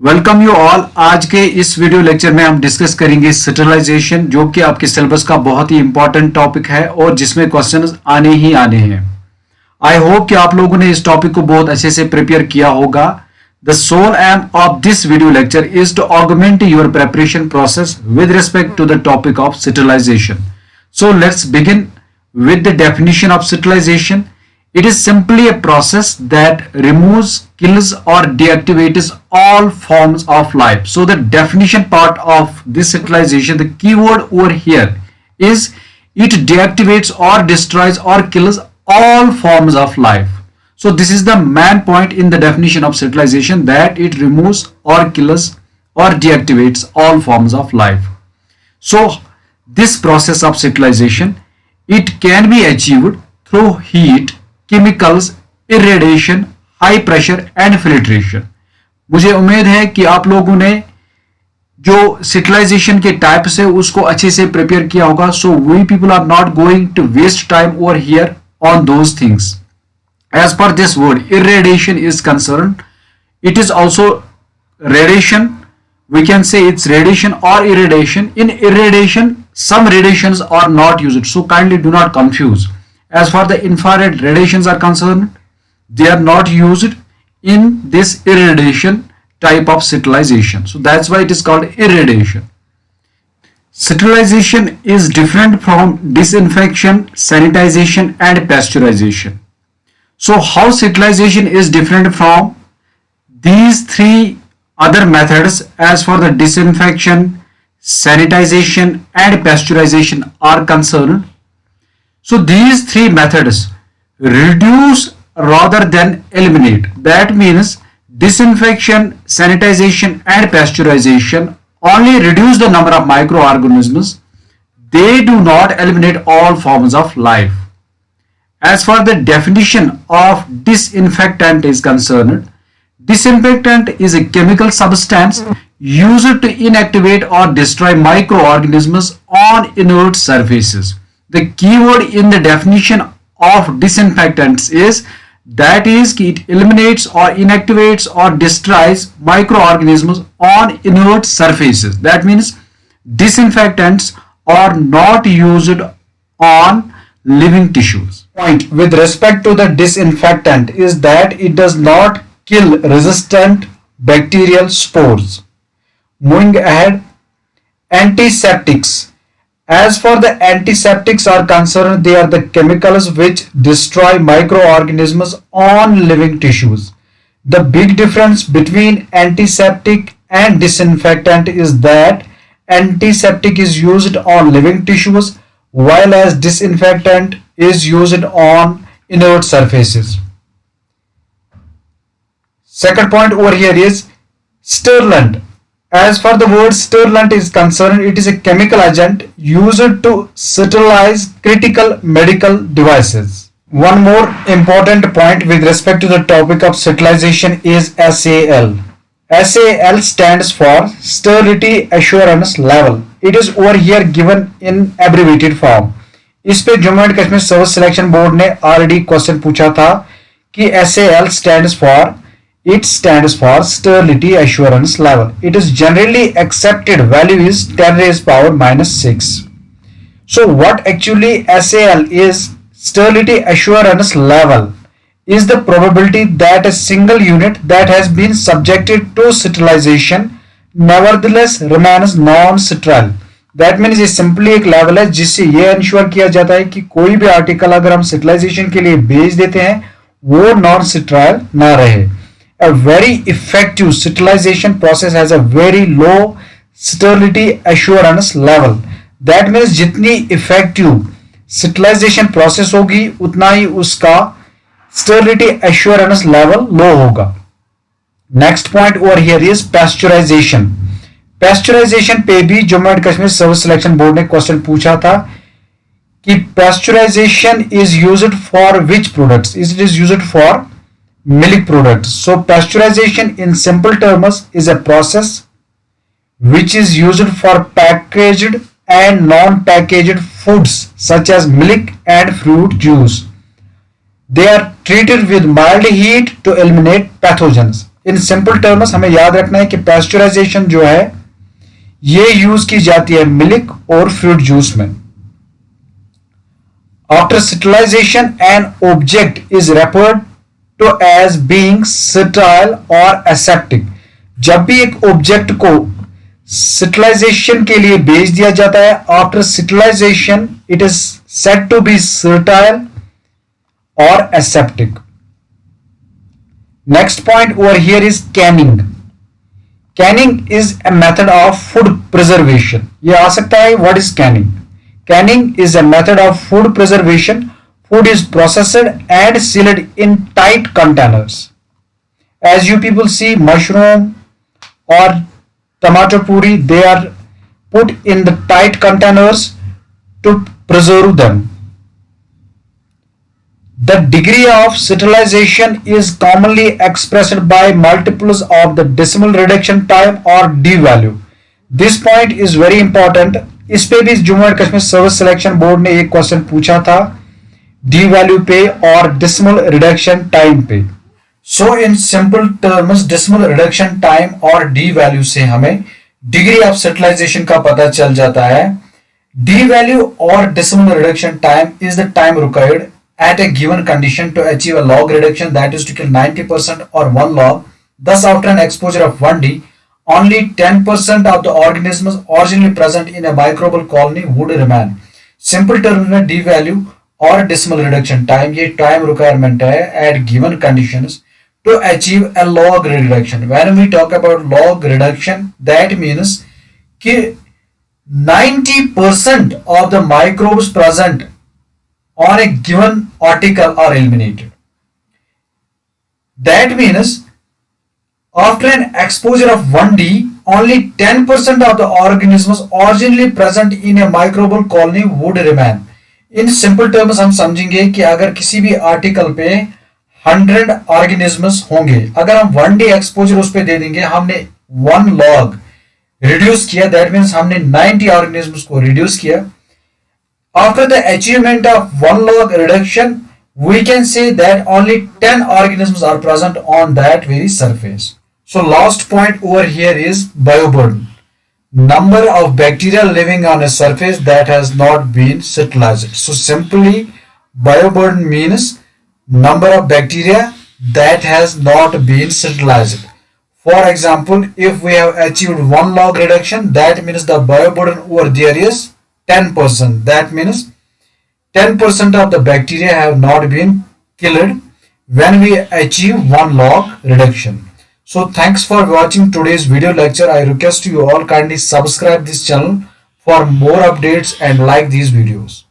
Welcome you all. आज के इस वीडियो लेक्चर में हम डिस्कस करेंगे स्टरलाइजेशन, जो कि आपके सिलेबस का बहुत ही इंपॉर्टेंट टॉपिक है और जिसमें क्वेश्चंस आने ही आने हैं। आई होप कि आप लोगों ने इस टॉपिक को बहुत अच्छे से प्रिपेयर किया होगा। The sole aim of this video lecture is to augment your preparation process with respect to the topic of sterilisation. So let's begin with the definition of sterilization. It is simply a process that removes, kills or deactivates all forms of life. So the definition part of this sterilization, the keyword over here is it deactivates or destroys or kills all forms of life. So this is the main point in the definition of sterilization, that it removes or kills or deactivates all forms of life. So this process of sterilization, it can be achieved through heat, chemicals, irradiation, high pressure and filtration. मुझे उम्मीद है कि आप लोगों ने जो sterilization के types है उसको अच्छे से प्रिपेयर किया होगा. So we people are not going to waste time over here on those things. As per this word, irradiation is concerned, it is also radiation. We can say it's radiation or irradiation. In irradiation, some radiations are not used, so kindly do not confuse. As far the infrared radiations are concerned, they are not used in this irradiation type of sterilization. So that's why it is called irradiation. Sterilization is different from disinfection, sanitization and pasteurization. So how sterilization is different from these three other methods as for the disinfection, sanitization and pasteurization are concerned? So these three methods reduce rather than eliminate. That means disinfection, sanitization and pasteurization only reduce the number of microorganisms. They do not eliminate all forms of life. As far the definition of disinfectant is concerned, disinfectant is a chemical substance used to inactivate or destroy microorganisms on inert surfaces. The keyword in the definition of disinfectants is that it eliminates or inactivates or destroys microorganisms on inert surfaces. That means disinfectants are not used on living tissues. Point with respect to the disinfectant is that it does not kill resistant bacterial spores. Moving ahead, antiseptics. As for the antiseptics are concerned, they are the chemicals which destroy microorganisms on living tissues. The big difference between antiseptic and disinfectant is that antiseptic is used on living tissues, while as disinfectant is used on inert surfaces. Second point over here is sterilant. As far the word sterilant is concerned, it is a chemical agent used to sterilize critical medical devices. One more important point with respect to the topic of sterilization is SAL. SAL stands for Sterility Assurance Level. It is over here given in abbreviated form. इस पे Jammu and Kashmir service selection board ने already question पूछा था कि SAL stands for Sterility Assurance Level. It is generally accepted value is 10 raised power minus 6. So what actually SAL is? Sterility Assurance Level is the probability that a single unit that has been subjected to sterilization nevertheless remains non-sterile. That means ये simply एक level है जिससे ये ensure किया जाता है कि कोई भी आर्टिकल अगर हम स्टेरिलाइजेशन के लिए भेज देते हैं वो नॉन स्टेराइल ना रहे. A very effective sterilization process has a very low sterility assurance level. That means जितनी effective sterilization process होगी उतना ही उसका sterility assurance level low होगा. Next point over here is pasteurization. Pasteurization पे भी Jammu and Kashmir service selection board ने question पूछा था कि pasteurization is used for which products? It is used for milk products. So pasteurization in simple terms is a process which is used for packaged and non-packaged foods such as milk and fruit juice. They are treated with mild heat to eliminate pathogens. In simple terms हमें याद रखना है कि pasteurisation जो है ये use की जाती है मिल्क और फ्रूट जूस में। After sterilisation an object is referred to as being sterile और एसेप्टिक। जब भी एक ऑब्जेक्ट को स्टरलाइजेशन के लिए भेज दिया जाता है, after sterilisation it is said to be sterile और aseptic. Next point over here is canning. Canning is a method of food preservation. ये आ सकता है, what is canning? Canning is a method of food preservation. Food is processed and sealed in tight containers. As you people see, mushroom or tomato puri, they are put in the tight containers to preserve them. The degree of sterilization is commonly expressed by multiples of the decimal reduction time or D value. This point is very important. इस पे भी Jammu and Kashmir service selection board ने एक question पूछा था D value पे और decimal reduction time पे। So in simple terms, decimal reduction time और D वैल्यू से हमें डिग्री ऑफ sterilization का पता चल जाता है। D वैल्यू और decimal reduction time is the time required at a given condition to achieve a log reduction, that is to kill 90% or 1 log. Thus, after an exposure of 1D, only 10% of the organisms originally present in a microbial colony would remain. Simple terms में D value और decimal reduction time ये time requirement है at given conditions to achieve a log reduction. When we talk about log reduction, that means कि 90% of the microbes present on a given article are eliminated. That means after an exposure of 1D, only 10% of the organisms originally present in a microbial colony would remain. In simple terms हम समझेंगे कि अगर किसी भी article पे 100 organisms होंगे, अगर हम 1D एक्सपोजर उस पे दे देंगे, हमने 1 log रिड्यूस किया, दैट मीन्स हमने 90 ऑर्गेनिजम्स को रिड्यूस किया। After the achievement of 1 log reduction, we can say that only 10 organisms are present on that very surface. So last point over here is bioburden. Number of bacteria living on a surface that has not been sterilized. So simply bioburden means number of bacteria that has not been sterilized. For example, if we have achieved 1 log reduction, that means the bioburden over there is 10%. That means 10% of the bacteria have not been killed when we achieve 1 log reduction. So thanks for watching today's video lecture. I request you all kindly subscribe this channel for more updates and like these videos.